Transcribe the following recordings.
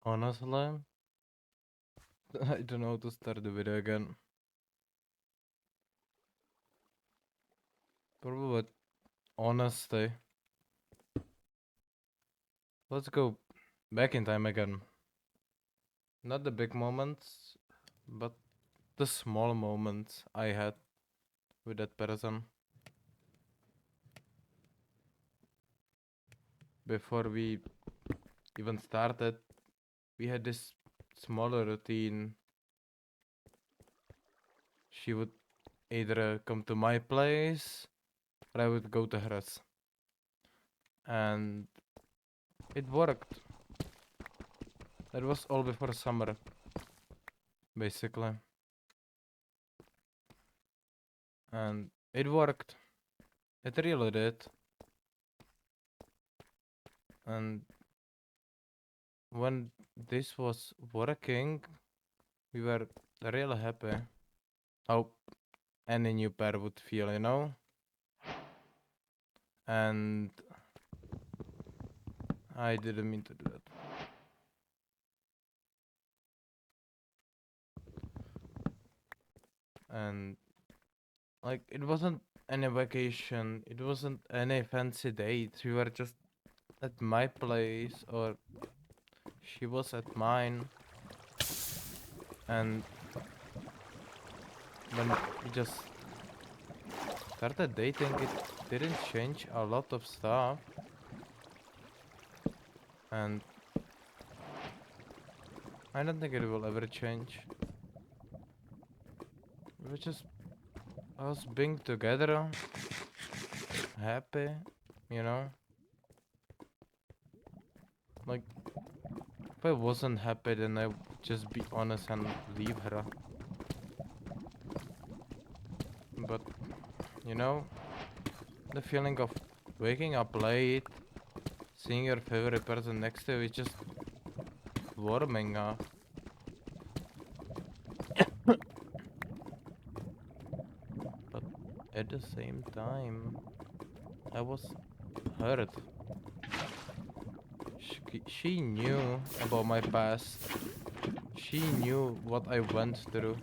Honestly, I don't know how to start the video again. Probably with honesty. Let's go back in time again. Not the big moments, but the small moments I had with that person. Before we even started, we had this smaller routine. She would either come to my place or I would go to hers. And it worked. That was all before summer, basically. And it worked. It really did. And when this was working, we were really happy. How any new pair would feel, you know? And I didn't mean to do that. And like, it wasn't any vacation, it wasn't any fancy date. We were just at my place, or she was at mine. And when we just started dating, it didn't change a lot of stuff. And I don't think it will ever change. We just us being together, happy, you know? Like, if I wasn't happy, then I would just be honest and leave her. But, you know, the feeling of waking up late, seeing your favorite person next to you is just warming up. But at the same time, I was hurt. She knew about my past. She knew what I went through.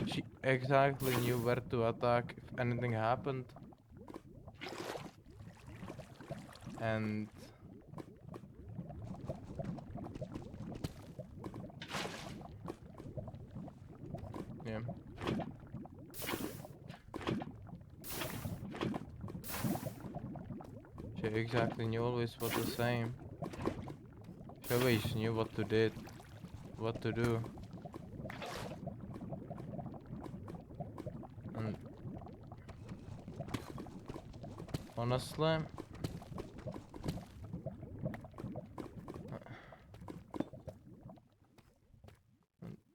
She exactly knew where to attack if anything happened. And yeah, she exactly knew always what to say. She always knew what to do. And honestly,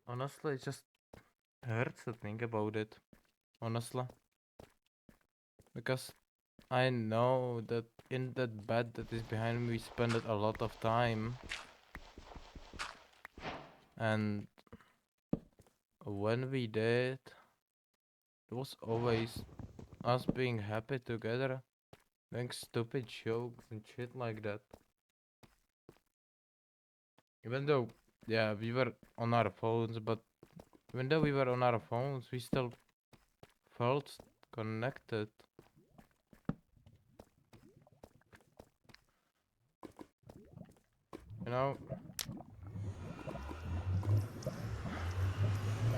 honestly, it just hurts to think about it. Honestly, because I know that in that bed that is behind me, we spent a lot of time. And when we did, it was always us being happy together, doing stupid jokes and shit like that. Even though, yeah, we were on our phones, but even though we were on our phones, we still felt connected. You know,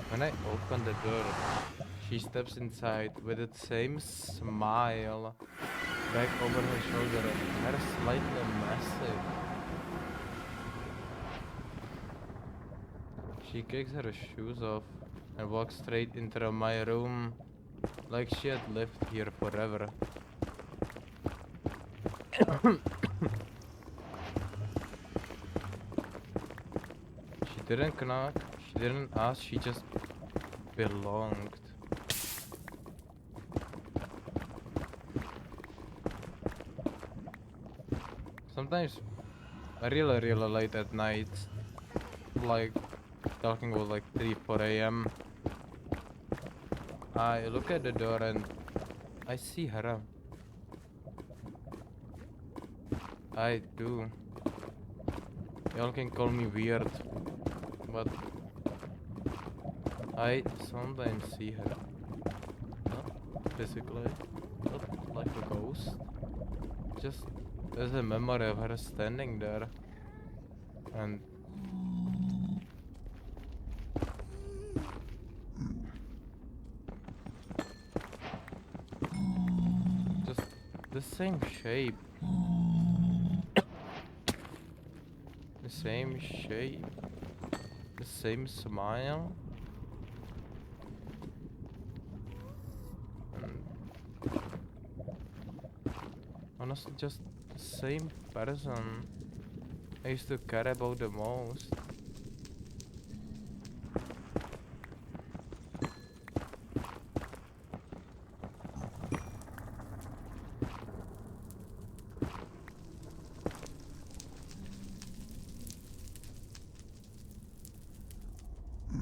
when I open the door, she steps inside with that same smile back over her shoulder, hair slightly massive. She kicks her shoes off and walks straight into my room like she had lived here forever. She didn't knock, she didn't ask, she just belonged. Sometimes really late at night, like talking about like 3 4 a.m. I look at the door and I see her. I do. Y'all can call me weird, but I sometimes see her. Not physically, not like a ghost. Just there's a memory of her standing there. And just the same shape. The same shape. The same smile. And honestly, just the same person I used to care about the most.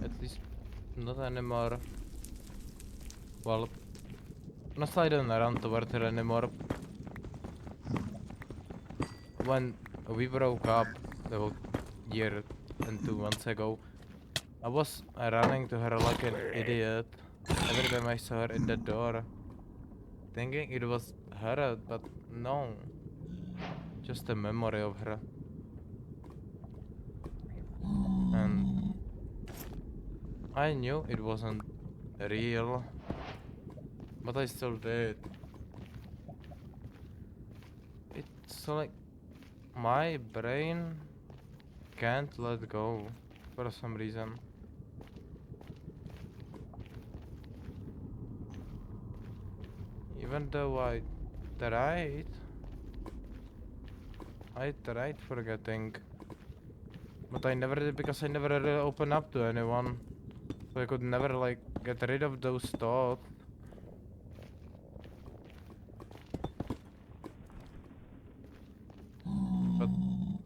At least not anymore. Well, honestly, I don't run toward her anymore. When we broke up about year and 2 months ago, I was running to her like an idiot every time I saw her in the door, thinking it was her, but no, just a memory of her. And I knew it wasn't real, but I still did. It's like my brain can't let go for some reason. Even though tried, I tried forgetting, but I never did because I never really opened up to anyone. So I could never like get rid of those thoughts. But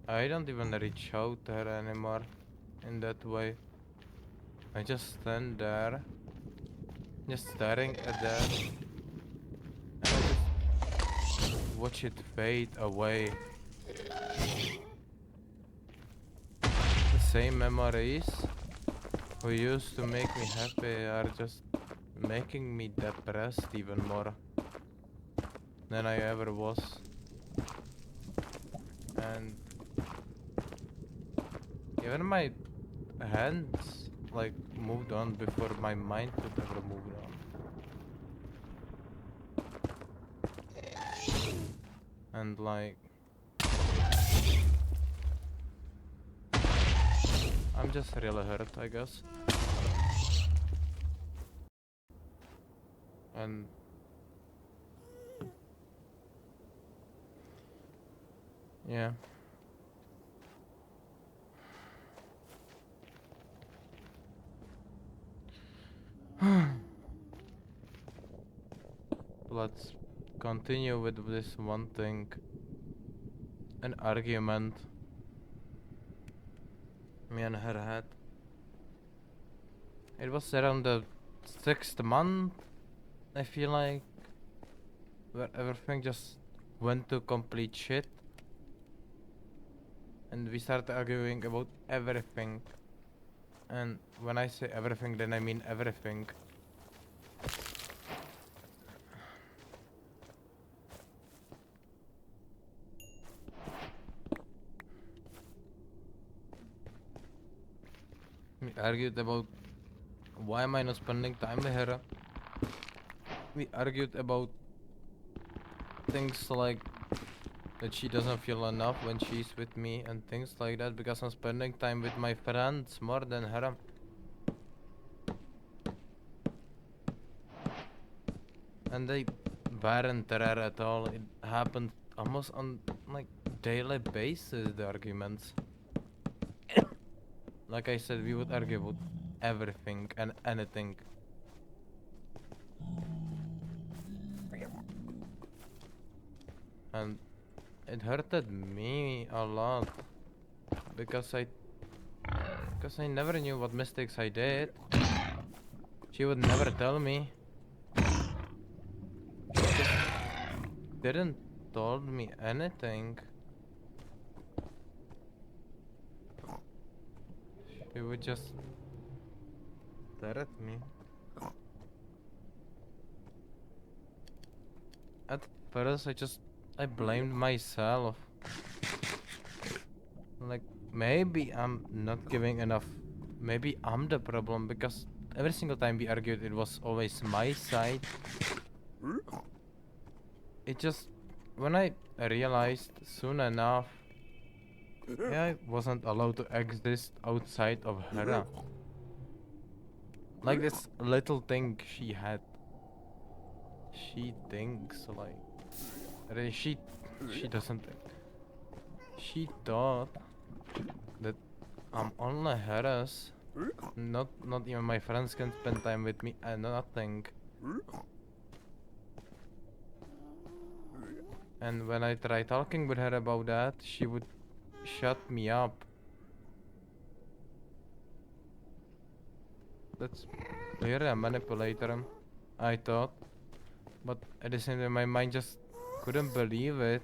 I don't even reach out to her anymore in that way. I just stand there, just staring at that, and I just watch it fade away. The same memories who used to make me happy are just making me depressed even more than I ever was. And even my hands like moved on before my mind could ever move on. And like I'm just really hurt, I guess. And yeah. Let's continue with this one thing. An argument me and her had. It was around the 6th month, I feel like, where everything just went to complete shit. And we started arguing about everything. And when I say everything, then I mean everything. We argued about why am I not spending time with her. We argued about things like that she doesn't feel enough when she's with me and things like that because I'm spending time with my friends more than her. And they weren't rare at all. It happened almost on like daily basis, the arguments. Like I said, we would argue about everything and anything. And it hurted me a lot because I never knew what mistakes I did. She would never tell me. She just didn't told me anything. He would just stare at me. At first, I blamed myself. Like, maybe I'm not giving enough. Maybe I'm the problem because every single time we argued, it was always my side. It just, when I realized soon enough, yeah, I wasn't allowed to exist outside of Hera. Like this little thing she had. She thinks like, she doesn't think. She thought that I'm only Hera's. Not even my friends can spend time with me and nothing. And when I try talking with her about that, she would shut me up. That's clearly a manipulator, I thought. But at the same time, my mind just couldn't believe it.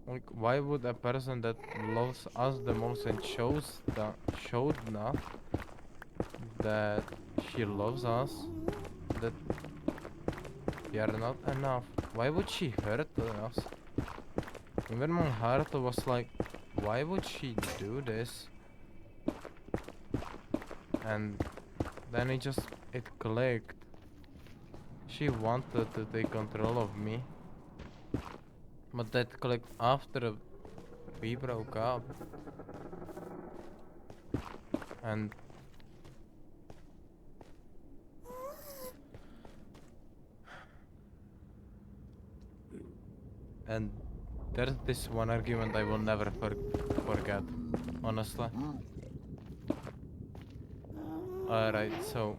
Like, why would a person that loves us the most and showed enough that she loves us, that we are not enough, why would she hurt us? Even my heart was like, why would she do this? And then it clicked. She wanted to take control of me. But that clicked after we broke up. And and there's this one argument I will never forget, honestly. Alright, so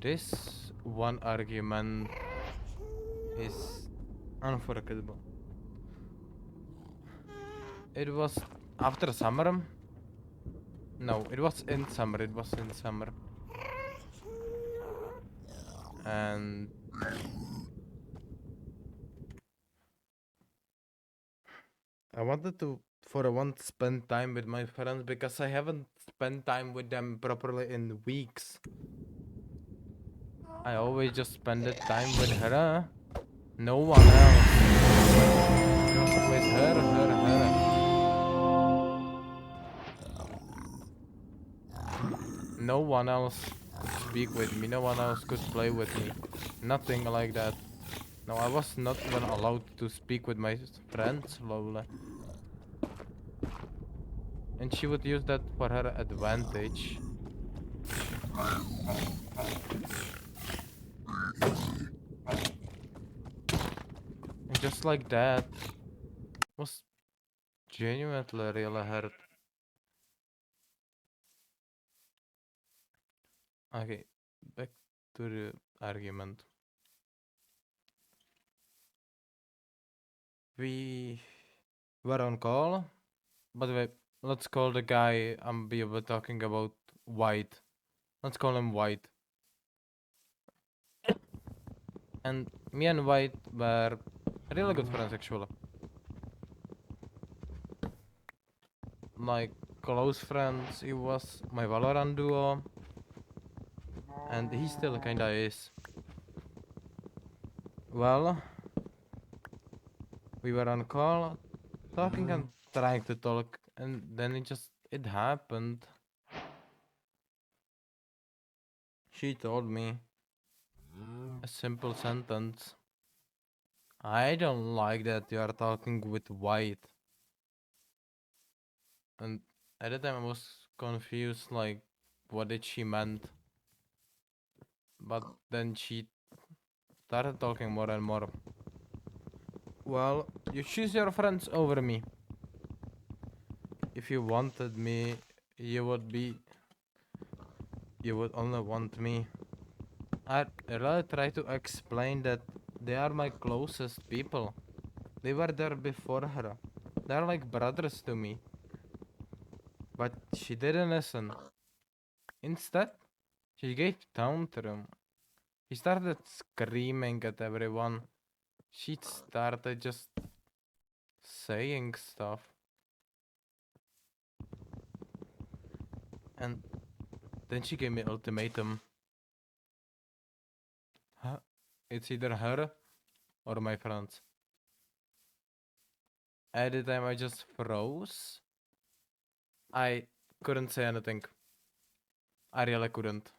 this one argument is unforgettable. It was after summer. No, it was in summer. It was in summer. And I wanted to, for a once, spend time with my friends because I haven't spent time with them properly in weeks. I always just spend the time with her. No one else. It was always her. No one else could speak with me. No one else could play with me. Nothing like that. No, I was not even allowed to speak with my friends, Lola. And she would use that for her advantage. And just like that, was genuinely really hurt. Okay, back to the argument. We were on call. By the way, let's call the guy we were talking about White. Let's call him White. And me and White were really good friends actually. Like close friends, he was my Valorant duo. And he still kinda is. Well, we were on call, talking and trying to talk, and then it happened. She told me a simple sentence. I don't like that you are talking with White. And at the time I was confused, like, what did she meant? But then she started talking more and more. Well, you choose your friends over me. If you wanted me, you would only want me. I really try to explain that they are my closest people. They were there before her. They're like brothers to me. But she didn't listen. Instead, she gave tantrum. She started screaming at everyone. She started just saying stuff. And then she gave me ultimatum. Huh? It's either her or my friends. At the time I just froze. I couldn't say anything. I really couldn't.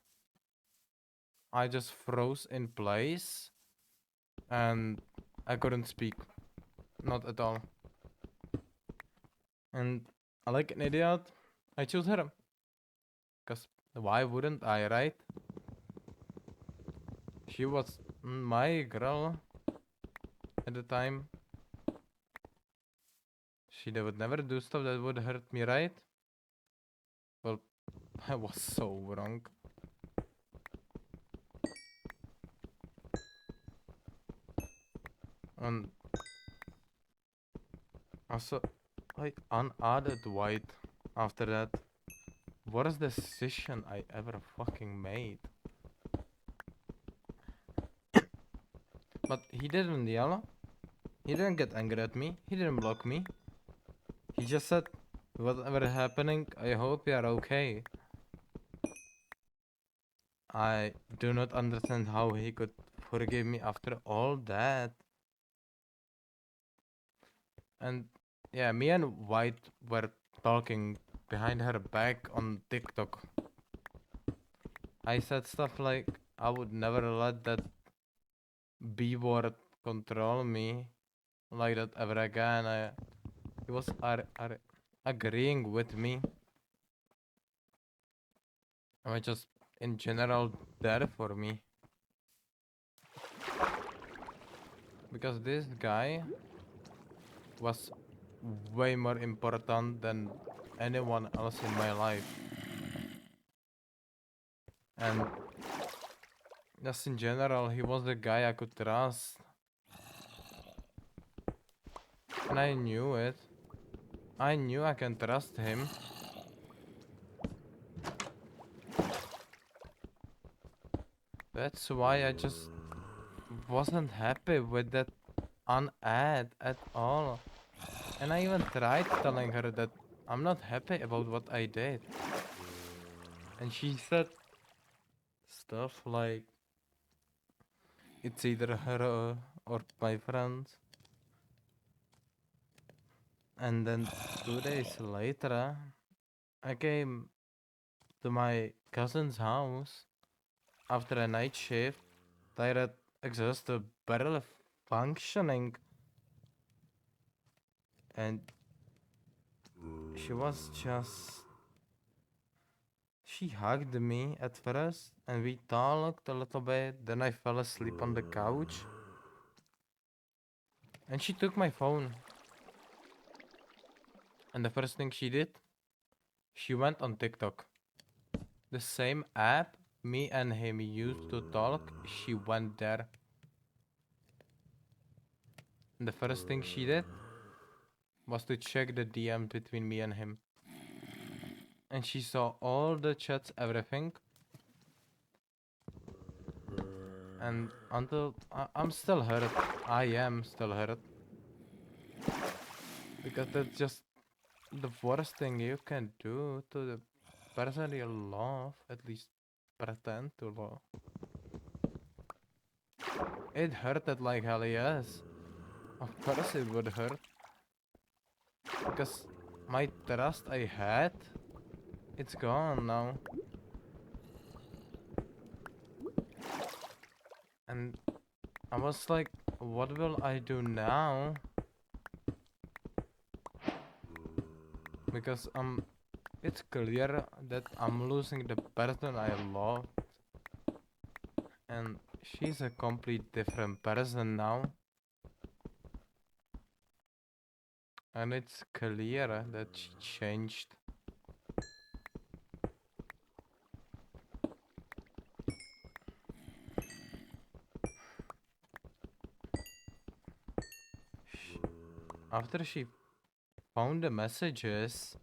I just froze in place and I couldn't speak. Not at all. And like an idiot, I chose her. Cause why wouldn't I, right? She was my girl at the time. She would never do stuff that would hurt me, right? Well, I was so wrong. And also, I unadded White after that. Worst decision I ever fucking made. But he didn't yell. He didn't get angry at me. He didn't block me. He just said, whatever happening, I hope you are okay. I do not understand how he could forgive me after all that. And yeah, me and White were talking behind her back on TikTok. I said stuff like, I would never let that B word control me like that ever again. He was agreeing with me. I was just in general there for me. Because this guy was way more important than anyone else in my life. And just in general, he was the guy I could trust. And I knew it. I knew I can trust him. That's why I just wasn't happy with that ad at all. And I even tried telling her that I'm not happy about what I did. And she said stuff like, it's either her or my friends. And then 2 days later, I came to my cousin's house after a night shift, tired, exhausted, barely functioning. And she was just. She hugged me at first and we talked a little bit. Then I fell asleep on the couch. And she took my phone. And the first thing she did, she went on TikTok. The same app me and him used to talk, she went there. And the first thing she did was to check the DM between me and him. And she saw all the chats, everything. And until I'm still hurt. I am still hurt. Because that's just the worst thing you can do to the person you love, at least pretend to love. It hurted like hell, yes. Of course it would hurt. Because my trust I had, it's gone now. And I was like, what will I do now? Because it's clear that I'm losing the person I love. And she's a complete different person now. And it's clear that she changed. After she found the messages,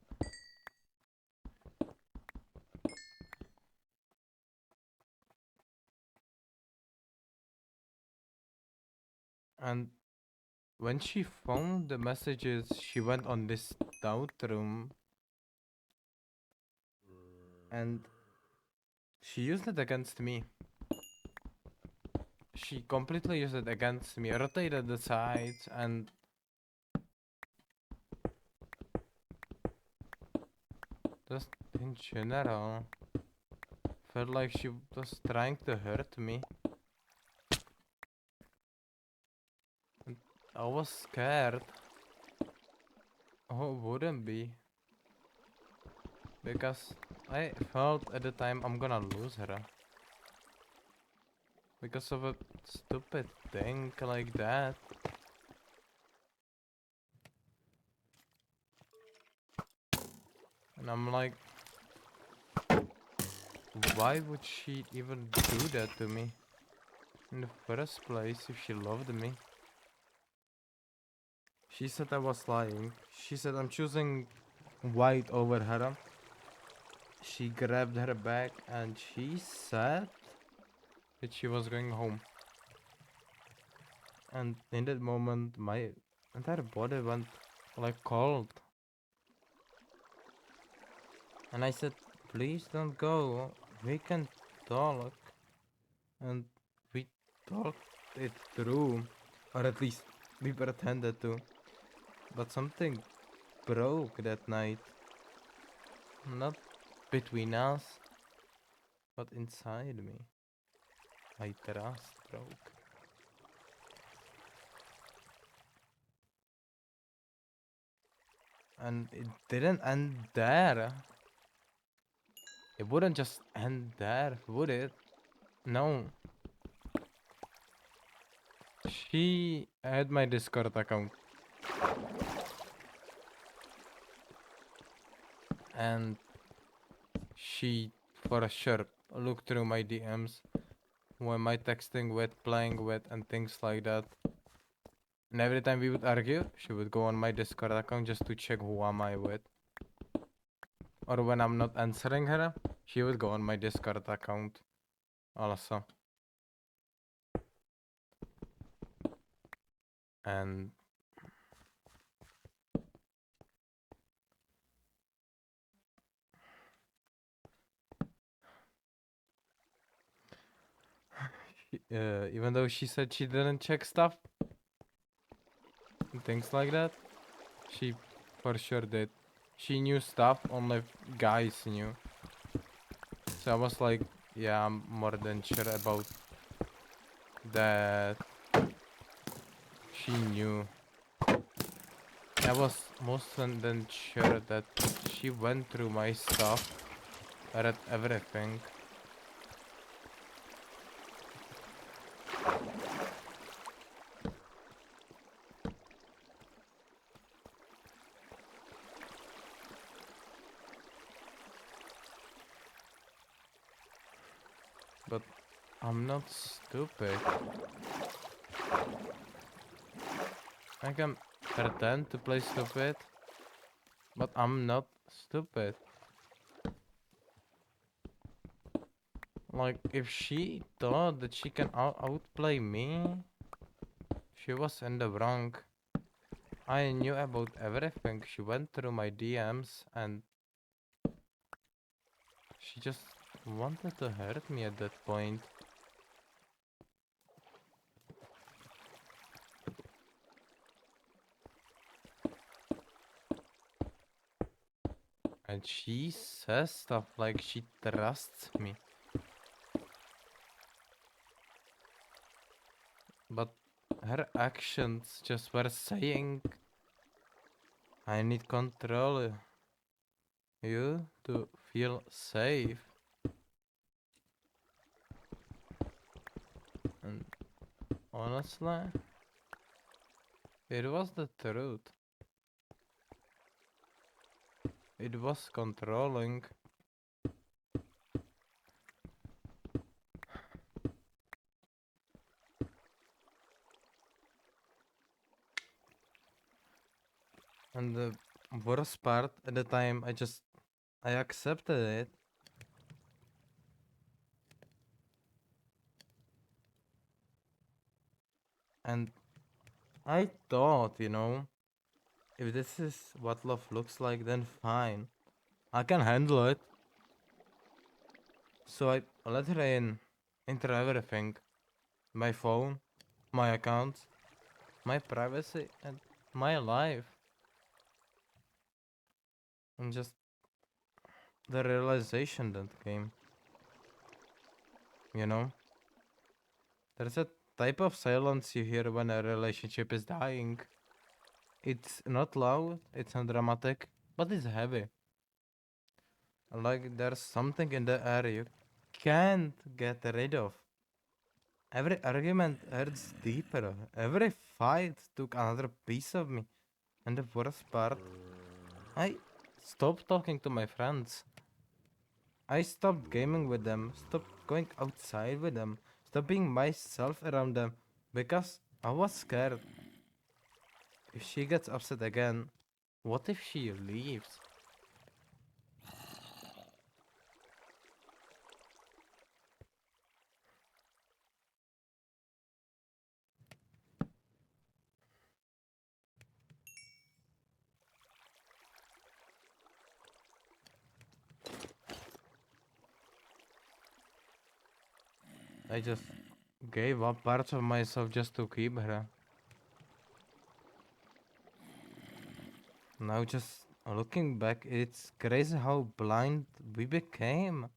and when she found the messages, she went on this doubt room and she used it against me. She completely used it against me, rotated the sides, and just in general felt like she was trying to hurt me. And I was scared. Oh, wouldn't be. Because I felt at the time I'm gonna lose her. Because of a stupid thing like that. And I'm like, why would she even do that to me in the first place if she loved me? She said I was lying. She said I'm choosing white over her. She grabbed her bag and she said that she was going home. And in that moment, my entire body went like cold. And I said, please don't go. We can talk. And we talked it through. Or at least we pretended to. But something broke that night. Not between us, but inside me. My trust broke. And it didn't end there. It wouldn't just end there, would it? No. She had my Discord account. And she, for sure, looked through my DMs. Who am I texting with, playing with, and things like that. And every time we would argue, she would go on my Discord account just to check who am I with. Or when I'm not answering her, she would go on my Discord account also. And even though she said she didn't check stuff and things like that, she for sure did. She knew stuff only guys knew. So I was like, yeah, I'm more than sure about that. She knew. I was most than sure that she went through my stuff, read everything. But I'm not stupid. I can pretend to play stupid, but I'm not stupid. Like, if she thought that she can outplay me, she was in the wrong. I knew about everything. She went through my DMs and she just wanted to hurt me at that point. And she says stuff like she trusts me. But her actions just were saying, I need control you to feel safe. And honestly, it was the truth. It was controlling. And the worst part at the time, I accepted it. And I thought, if this is what love looks like, then fine. I can handle it. So I let her in, enter everything, my phone, my accounts, my privacy, and my life. And just the realization that came, you know? There's a type of silence you hear when a relationship is dying. It's not loud, it's not dramatic, but it's heavy. Like there's something in the air you can't get rid of. Every argument hurts deeper. Every fight took another piece of me. And the worst part, I stopped talking to my friends. I stopped gaming with them, stopped going outside with them, stopped being myself around them because I was scared. If she gets upset again, what if she leaves? I just gave up parts of myself just to keep her. Now, just looking back, it's crazy how blind we became.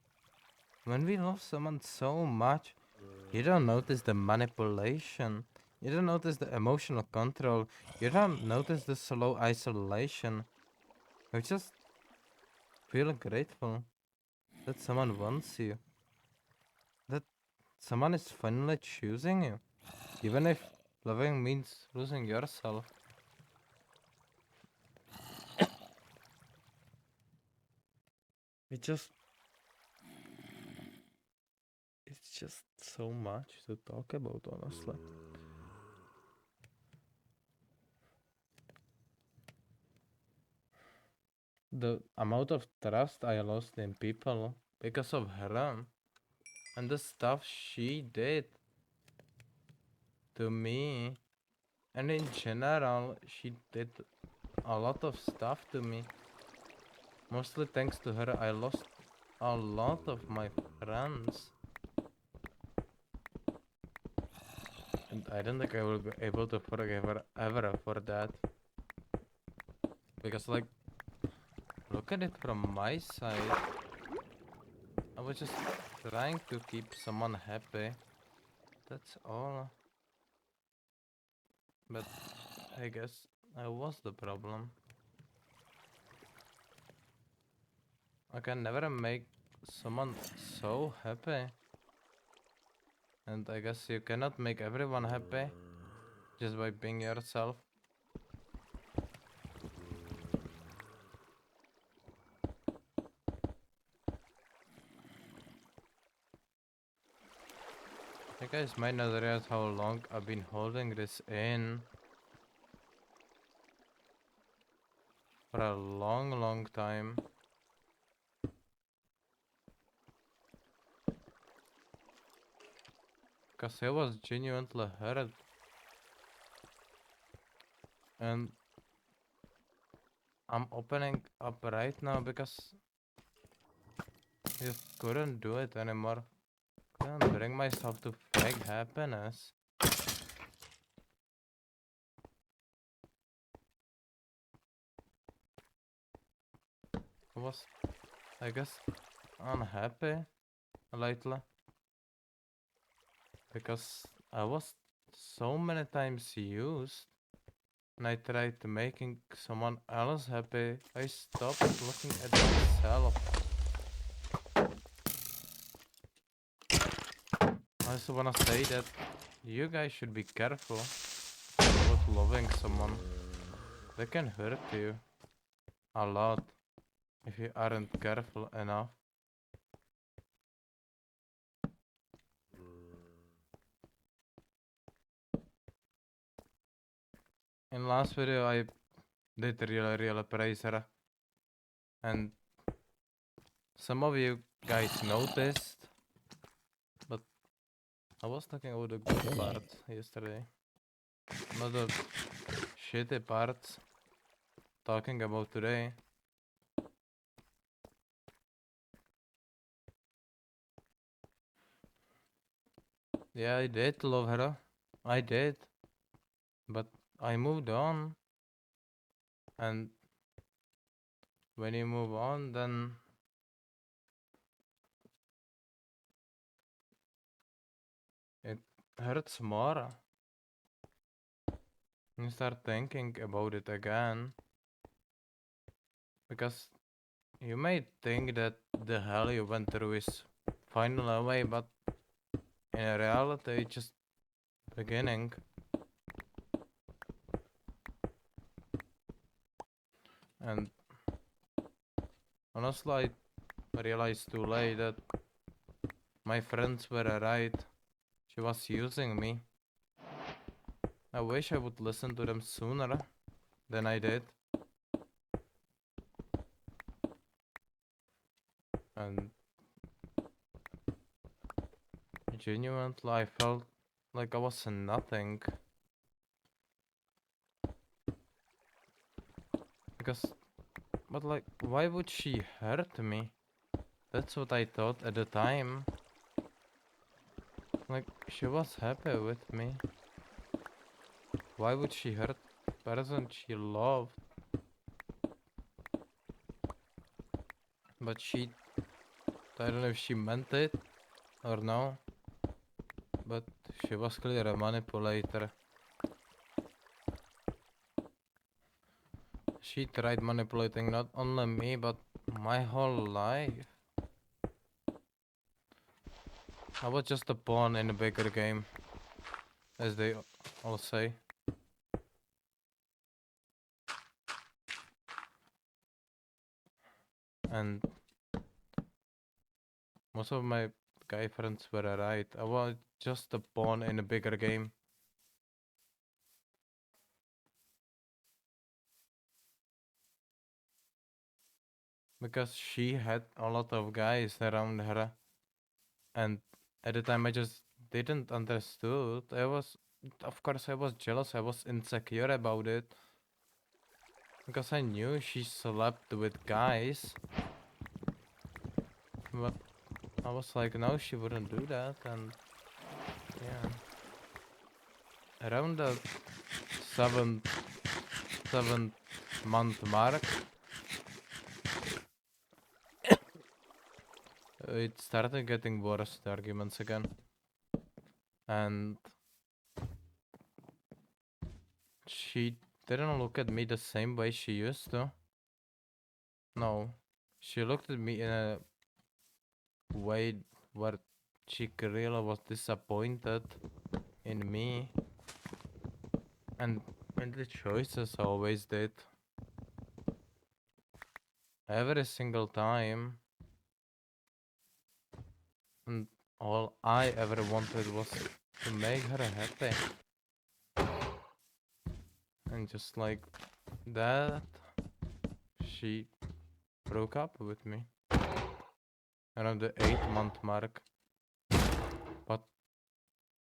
When we love someone so much, you don't notice the manipulation. You don't notice the emotional control. You don't notice the slow isolation. You just feel grateful that someone wants you, that someone is finally choosing you, even if loving means losing yourself. It just, it's just so much to talk about, honestly. The amount of trust I lost in people because of her and the stuff she did to me, and in general, she did a lot of stuff to me. Mostly thanks to her, I lost a lot of my friends. And I don't think I will be able to forgive her ever for that. Because, like, look at it from my side. I was just trying to keep someone happy. That's all. But I guess I was the problem. I can never make someone so happy. And I guess you cannot make everyone happy just by being yourself. You guys might not realize how long I've been holding this in. For a long, long time. Because I was genuinely hurt. And I'm opening up right now because I just couldn't do it anymore. Couldn't bring myself to fake happiness. I was, I guess, unhappy lately. Because I was so many times used. And I tried to making someone else happy. I stopped looking at myself. I also wanna say that you guys should be careful about loving someone. They can hurt you a lot if you aren't careful enough. In last video I did really praise her, and some of you guys noticed, but I was talking about the good part yesterday, not the shitty parts talking about today. Yeah, I did love her. I did. But I moved on. And when you move on, then it hurts more. You start thinking about it again. Because you may think that the hell you went through is final away, but in reality, it's just beginning. And honestly, I realized too late that my friends were right. She was using me. I wish I would listen to them sooner than I did. And genuinely, I felt like I was nothing. Because, but like, why would she hurt me? That's what I thought at the time. Like, she was happy with me. Why would she hurt the person she loved? But I don't know if she meant it or no. But she was clearly a manipulator. She tried manipulating not only me, but my whole life. I was just a pawn in a bigger game, as they all say. And most of my guy friends were right. I was just a pawn in a bigger game. Because she had a lot of guys around her. And at the time I just didn't understood. Of course I was jealous, I was insecure about it. Because I knew she slept with guys. But I was like, no, she wouldn't do that. And yeah. Around the seventh, 7 month mark, it started getting worse, the arguments again. And she didn't look at me the same way she used to. No. She looked at me in a way where she really was disappointed in me. And in the choices I always did. Every single time. And all I ever wanted was to make her happy. And just like that, she broke up with me around the 8 month mark. But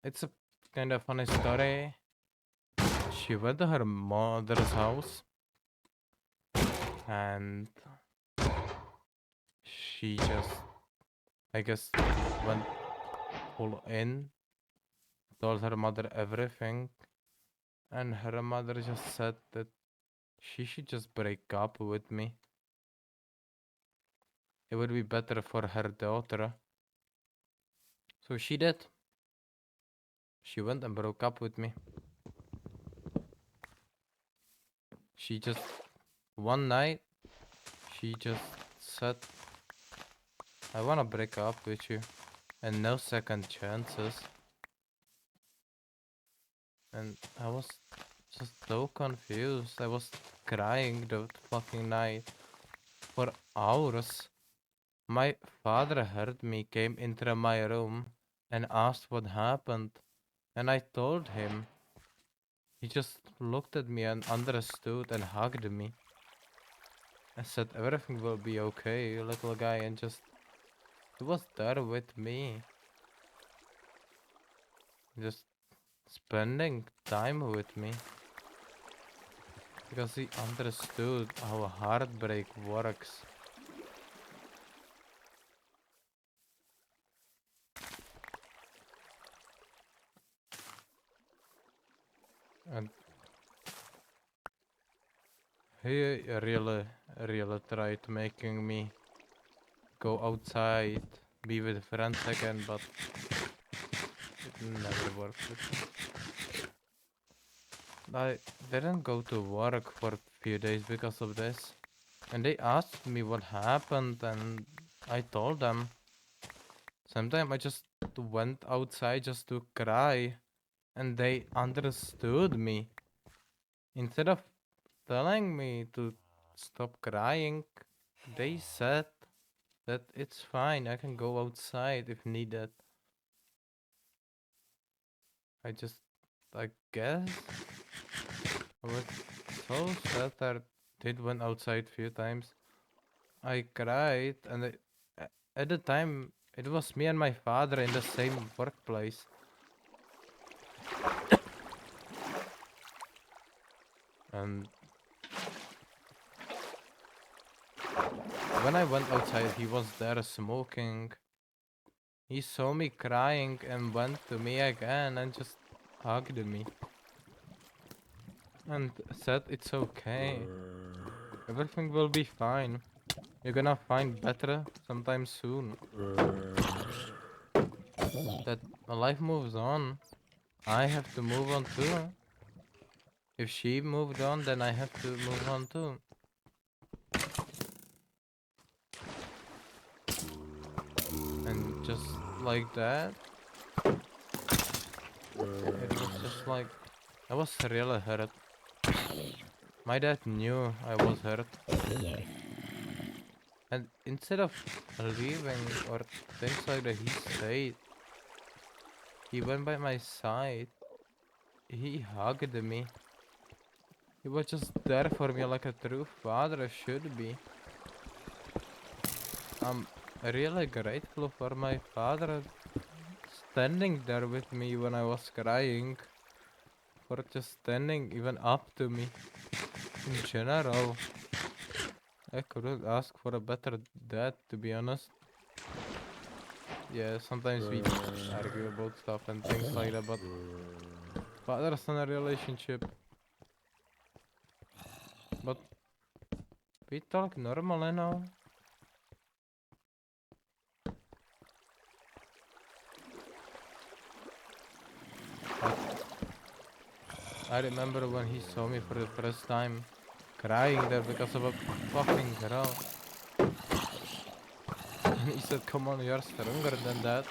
it's a kind of funny story. She went to her mother's house and she just, I guess, went full in, told her mother everything, and her mother just said that she should just break up with me. It would be better for her daughter. So she did. She went and broke up with me. She just, one night, she just said, I wanna break up with you. And no second chances. And I was just so confused. I was crying the fucking night for hours. My father heard me, came into my room and asked what happened. And I told him. He just looked at me and understood and hugged me. I said everything will be okay, little guy, and just he was there with me. Just spending time with me. Because he understood how heartbreak works. And he really tried making me go outside, be with friends again, but it never worked with me. I didn't go to work for a few days because of this. And they asked me what happened, and I told them. Sometimes I just went outside just to cry, and they understood me. Instead of telling me to stop crying, they said that it's fine, I can go outside if needed. I just, I guess, I was so sad that I did went outside few times. I cried, and at the time, it was me and my father in the same workplace. And when I went outside, he was there smoking. He saw me crying and went to me again and just hugged me. And said it's okay. Everything will be fine. You're gonna find better sometime soon. That my life moves on. I have to move on too. If she moved on, then I have to move on too. And just like that, it was just like, I was really hurt. My dad knew I was hurt. And instead of leaving or things like that, he said, he went by my side. He hugged me. He was just there for me like a true father should be. I'm really grateful for my father standing there with me when I was crying. For just standing even up to me. In general, I couldn't ask for a better dad, to be honest. Yeah, sometimes we argue about stuff and things like that, but father-son relationship. But we talk normally now. But I remember when he saw me for the first time, crying there because of a fucking girl. And he said, come on, you're stronger than that.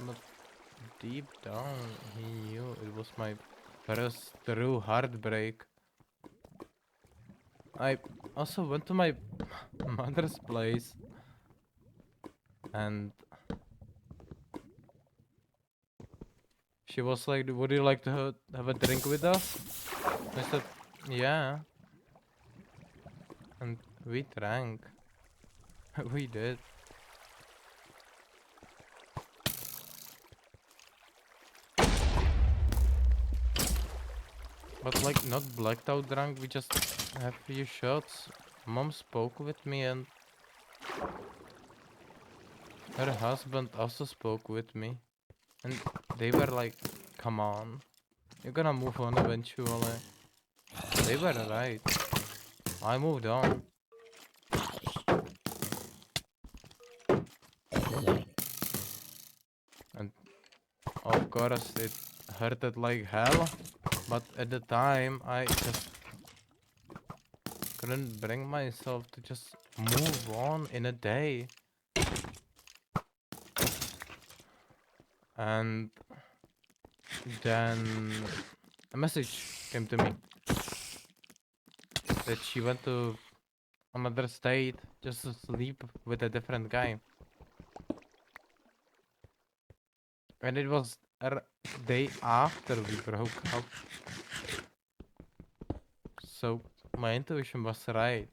But deep down, he knew it was my first true heartbreak. I also went to my mother's place and she was like, would you like to have a drink with us? I said, yeah. And we drank. We did. But like not blacked out drunk, we just had a few shots. Mom spoke with me and her husband also spoke with me. And they were like, come on, you're gonna move on eventually. They were right. I moved on. And of course it hurted like hell. But at the time I just couldn't bring myself to just move on in a day. And then a message came to me that she went to another state just to sleep with a different guy. And it was a day after we broke up. So my intuition was right.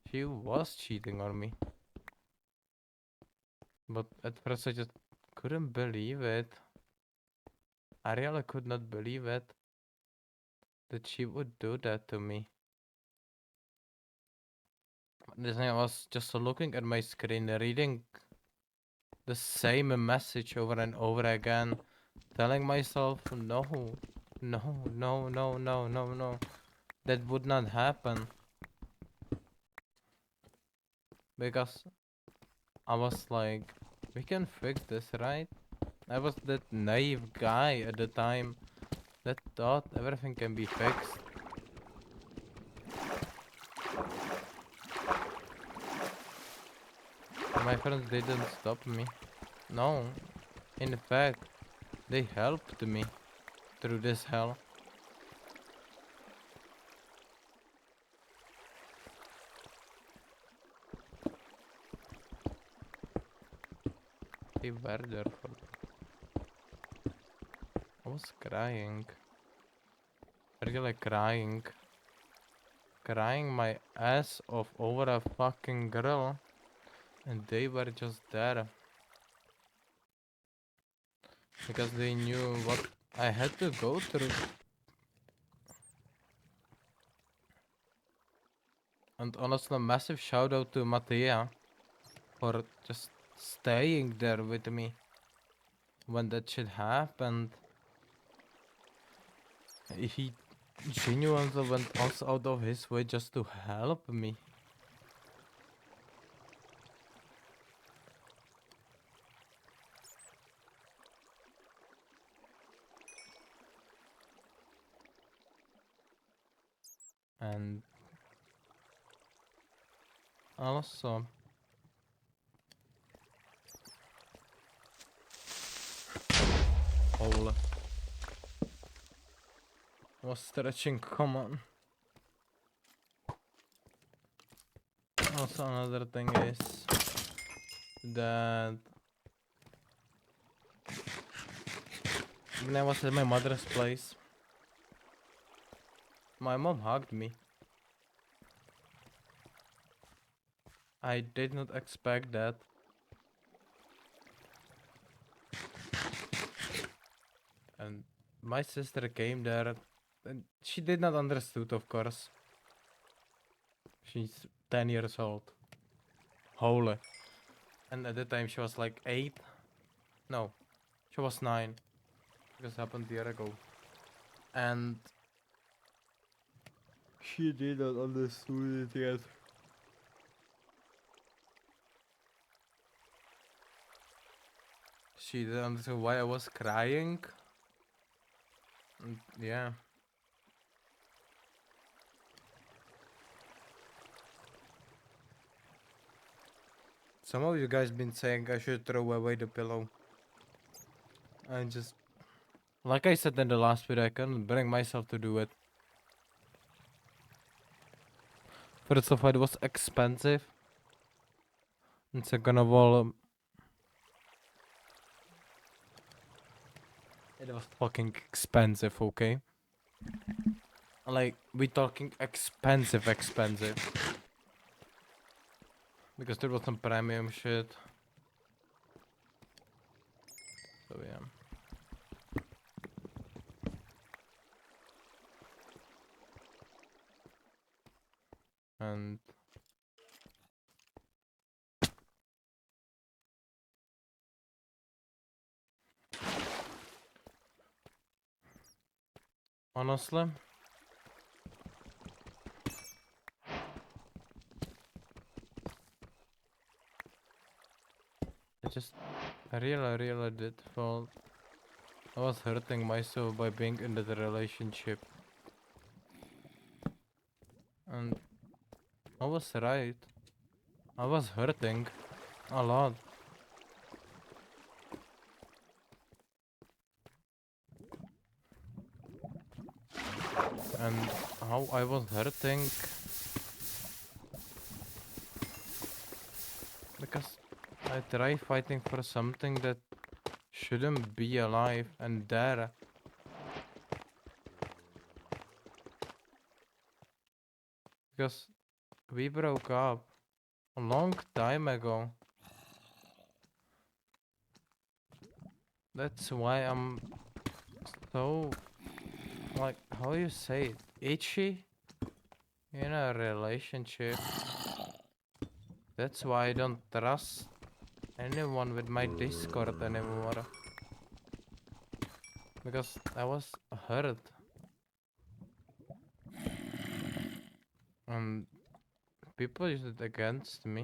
She was cheating on me. But at first I just couldn't believe it. I really could not believe it. That she would do that to me. Then I was just looking at my screen, reading the same message over and over again. telling myself, no, no, no, no, no, no, no. That would not happen. Because I was like, we can fix this, right? I was that naive guy at the time that thought everything can be fixed. My friends didn't stop me. No, in fact, they helped me through this hell. They were there for me. I was crying. Really crying. Crying my ass off over a fucking girl. And they were just there. Because they knew what I had to go through. And honestly, massive shout out to Mattia for just staying there with me when that shit happened. He genuinely went us out of his way just to help me. And also, Hole was stretching, come on. Also, another thing is that when I was at my mother's place, my mom hugged me. I did not expect that. And my sister came there and she did not understood, of course. She's 10 years old. Holy. And at the time she was like 8. No, she was 9. This happened a year ago. And she did not understood it yet. She didn't understand why I was crying. And yeah. Some of you guys been saying I should throw away the pillow. I just, like I said in the last video, I couldn't bring myself to do it. First of all, it was expensive. And second of all, it was fucking expensive, okay? Like, we talking expensive. Because there was some premium shit. So yeah. And honestly, I really did feel I was hurting myself by being in that relationship. And I was right. I was hurting a lot. And how I was hurting because I try fighting for something that shouldn't be alive and there. Because we broke up a long time ago. That's why I'm so, like, how you say it, itchy in a relationship. That's why I don't trust anyone with my Discord anymore. because I was hurt. And people used it against me.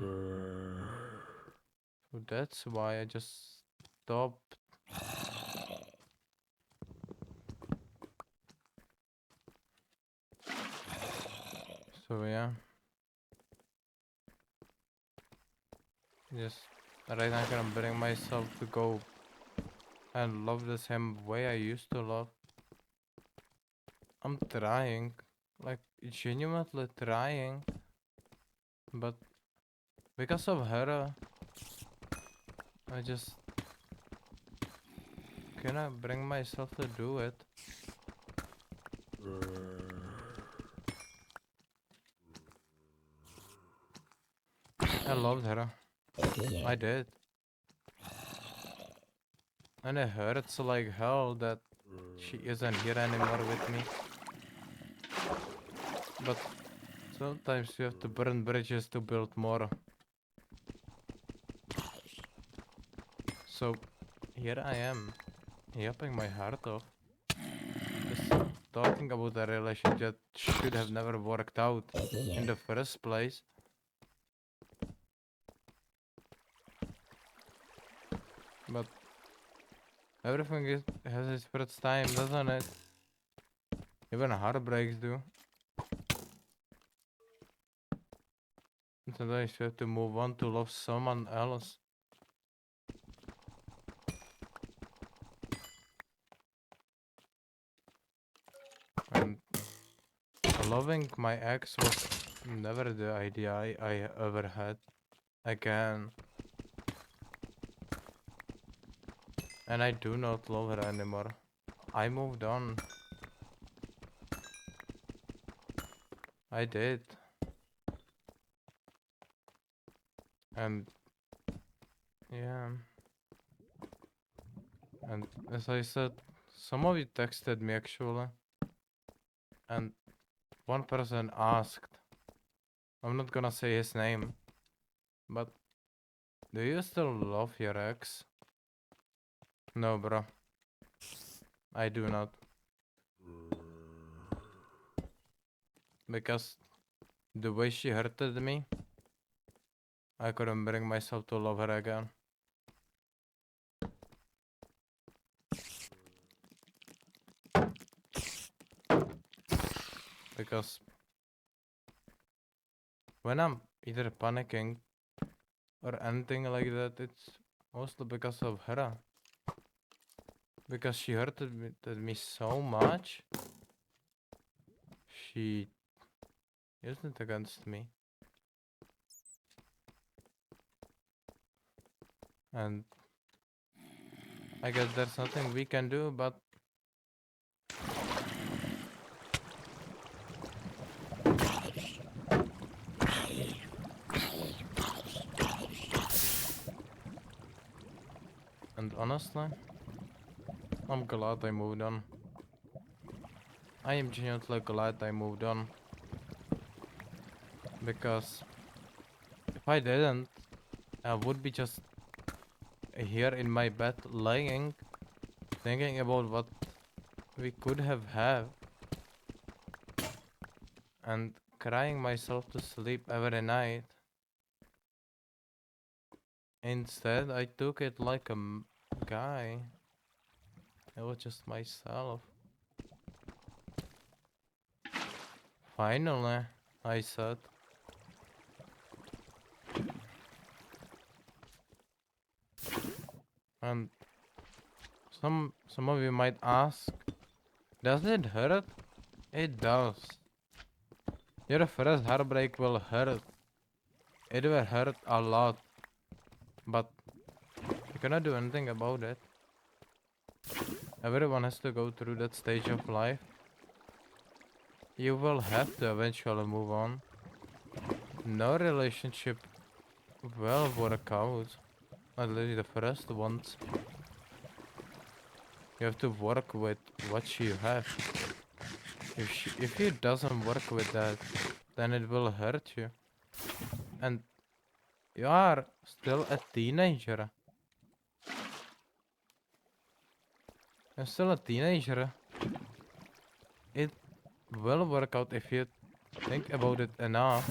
So that's why I just stopped. So yeah. Just right now I'm gonna bring myself to go and love the same way I used to love. I'm trying. Like genuinely trying. But because of her, I just cannot bring myself to do it. I loved her. I did. And it hurts like hell that she isn't here anymore with me. But sometimes you have to burn bridges to build more. So here I am, yapping my heart off. Just talking about a relationship that should have never worked out in the first place. But everything has its first time, doesn't it? Even heartbreaks do. And sometimes you have to move on to love someone else. And loving my ex was never the idea I ever had again. And I do not love her anymore. I moved on. I did. And yeah. And as I said, some of you texted me actually. And one person asked, I'm not gonna say his name, but do you still love your ex? No, bro. I do not. Because the way she hurted me, I couldn't bring myself to love her again. Because when I'm either panicking or anything like that, it's mostly because of her. Because she hurted me so much, she used it against me. And I guess there's nothing we can do, but and honestly, I'm glad I moved on. I am genuinely glad I moved on. Because if I didn't, I would be just here in my bed lying, thinking about what we could have had, and crying myself to sleep every night. Instead, I took it like a guy. It was just myself. Finally, I said. And some of you might ask, does it hurt? It does. Your first heartbreak will hurt. It will hurt a lot. But you cannot do anything about it. Everyone has to go through that stage of life. You will have to eventually move on. No relationship will work out. At least the first ones. You have to work with what you have. If it doesn't work with that, then it will hurt you. And you are still a teenager. I'm still a teenager. It will work out if you think about it enough.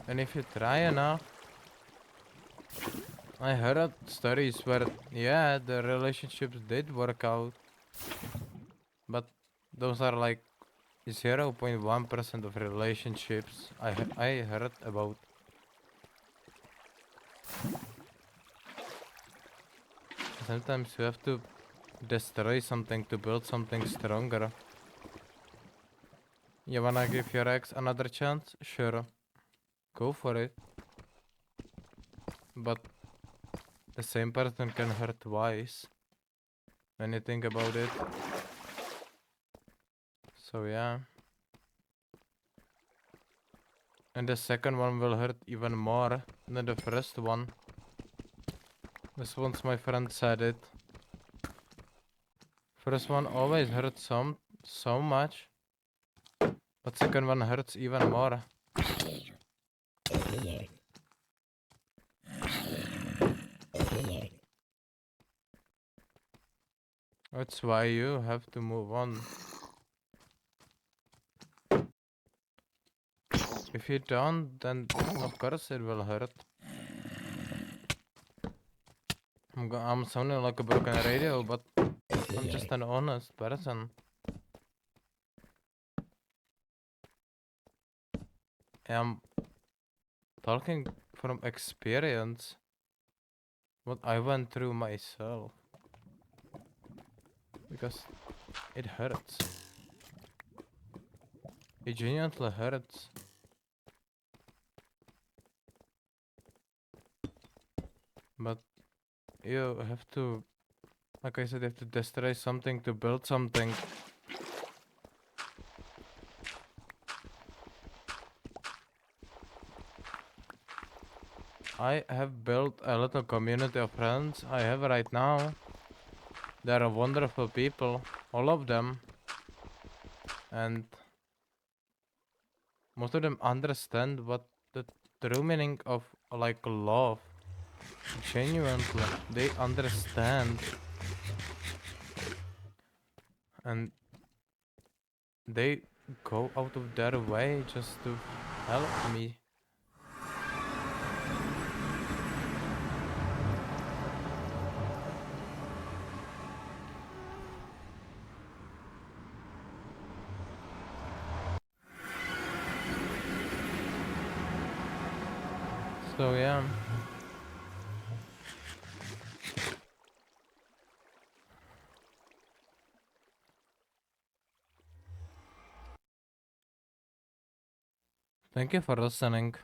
And if you try enough. I heard stories where, yeah, the relationships did work out. But those are like 0.1% of relationships I heard about. Sometimes you have to destroy something to build something stronger. You wanna give your ex another chance? Sure. Go for it. But the same person can hurt twice when you think about it. So yeah. And the second one will hurt even more than the first one. This once my friend said it. First one always hurts so much. But second one hurts even more. That's why you have to move on. If you don't, then of course it will hurt. I'm sounding like a broken radio, but I'm just an honest person. I'm talking from experience. What I went through myself. Because it hurts. It genuinely hurts. But you have to, like I said, you have to destroy something to build something. I have built a little community of friends I have right now. They are wonderful people, all of them. And most of them understand what the true meaning of like love. Genuinely, they understand. And they go out of their way just to help me. So yeah. Thank you for listening.